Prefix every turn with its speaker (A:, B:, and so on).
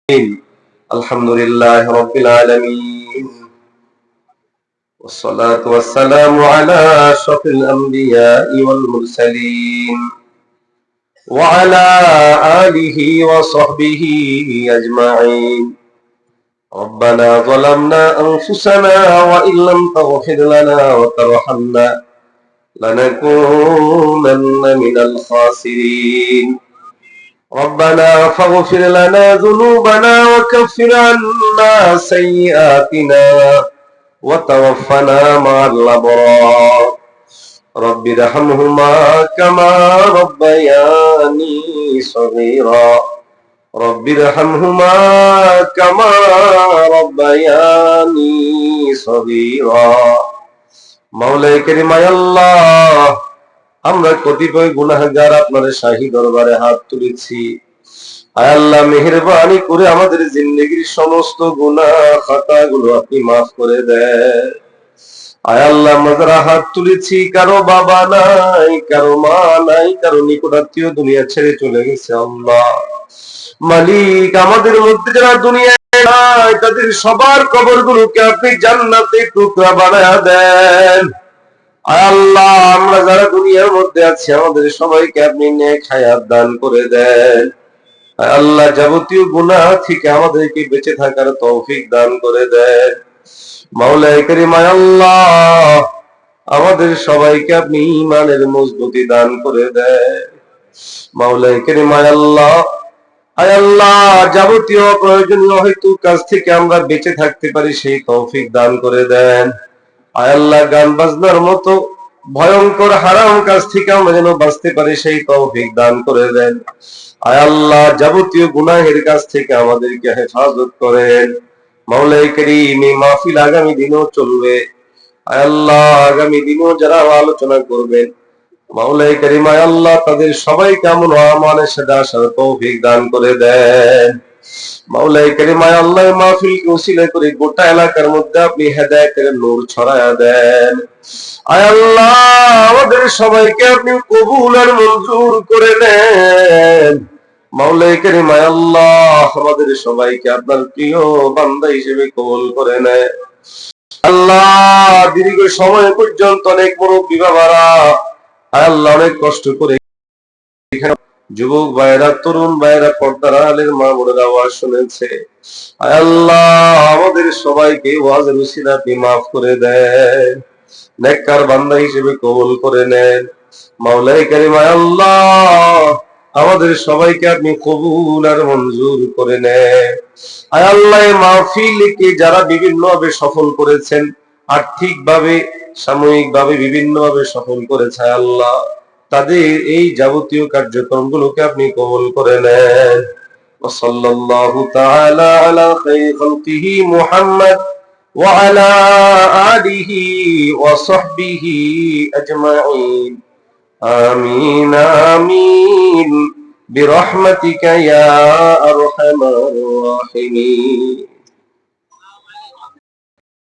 A: الحمد لله رب العالمين، والصلاة والسلام على أشرف الأنبياء والمرسلين وعلى آله وصحبه أجمعين. ربنا ظلمنا أنفسنا وإن لم تغفر لنا وترحمنا لنكونن من الخاسرين. ربنا فاغفر لنا ذنوبنا وكفر عنا سيئاتنا وتوفنا مع الأبرار. رب ارحمهما كما ربياني صغيرا. رب ارحمهما كما ربياني صغيرا. মাওলাই কারীম আল্লাহ, আমরা কতিপয় গুনাহগার আপনার শাহী দরবারে হাত তুলেছি। আয় আল্লাহ, মেহেরবানি করে আমাদের জিন্দেগির সমস্ত গুনাহ খাতাগুলো আপনি মাফ করে দেন। আয় আল্লাহ, আমরা যারা হাত তুলেছি, কারো বাবা নাই, কারো মা নাই, কারো নিকটাত্মীয় দুনিয়া ছেড়ে চলে গেছে। আল্লাহ মালিক, আমাদের মধ্যে যারা দুনিয়ায় নাই, তাদের সবার কবরগুলোকে আপনি জান্নাতে টুকরা বানায়া দেন। আল্লাহ, আমরা যারা দুনিয়ার মধ্যে আছি, আমাদের সবাইকে আপনি নেক হায়াত দান করে দেন। আল্লাহ, যাবতীয় গুনাহ থেকে আমাদেরকে বেঁচে থাকার তৌফিক দান করে দেন। মাওলাই কারীম আল্লাহ, আমাদের সবাইকে আপনি ঈমানের মজবুতি দান করে দেন। মাওলাই কারীম আল্লাহ, আয় আল্লাহ, যাবতীয় প্রয়োজনীয় হয়তো কাজ থেকে আমরা বেঁচে থাকতে পারি সেই তৌফিক দান করে দেন। আয় আল্লাহ, গান বাজনার মতো ভয়ঙ্কর হারাম কাজ থেকে আমরা যেন বাঁচতে পারি সেই তৌফিক দান করে দেন। আয় আল্লাহ, যাবতীয় গুনাহের কাছ থেকে আমাদেরকে হেফাজত করেন। মাওলাই কারীম, এই মাহফিল আগামী দিনেও চলবে। আয় আল্লাহ, আগামী দিনেও যারা আলোচনা করবেন, মাওলাই কারীম আয় আল্লাহ, তাদের সবাইকে আমল ও আমালের সাথে আসার তৌফিক দান করে দেন। মাওলাই কারীম আয় আল্লাহ, মাহফিলকে উসিলা করে গোটা এলাকার মধ্যে আপনি হেদায়েতের নূর ছড়ায়া দেন। আয় আল্লাহ, আমাদের সবাইকে আপনি কবুল আর মঞ্জুর করে নেন। মাওলাই কারীম আয় আল্লাহ, আমাদের সবাইকে আপনার প্রিয় বান্দা হিসেবে কবুল করে নেন। আল্লাহ, দীর্ঘ সময় পর্যন্ত অনেক মুরব্বি বাবারা আয় আল্লাহ অনেক কষ্ট করে যুবক ভাইরা, তরুণ ভাইরা, পর্দার আলের মা বোনেরা আওয়াজ শুনেছে। আয় আল্লাহ, আমাদের সবাইকে ওয়াজের উসিলা আপনি মাফ করে দেন, নেককার বান্দা হিসেবে কবুল করে নেন। মাওলাই কারীম আয় আল্লাহ, আমাদের সবাইকে আপনি কবুল আর মঞ্জুর করে নেন। আয় আল্লাহ, এই মাহফিলকে যারা বিভিন্ন ভাবে সফল করেছেন, আর্থিক ভাবে, সাময়িক ভাবে বিভিন্ন ভাবে সফল করেছে, আয় আল্লাহ, তাদের এই যাবতীয় কার্যক্রমগুলোকে আপনি কবুল করে নেন। ওয়াসাল্লাল্লাহু তাআলা আলা খায়রি খালকিহি মুহাম্মদ ওয়া আলা আলিহি ওয়া সাহবিহি আজমাইন। আমিন আমিন বিরহমাতিকা ইয়া আরহামার রাহিমিন।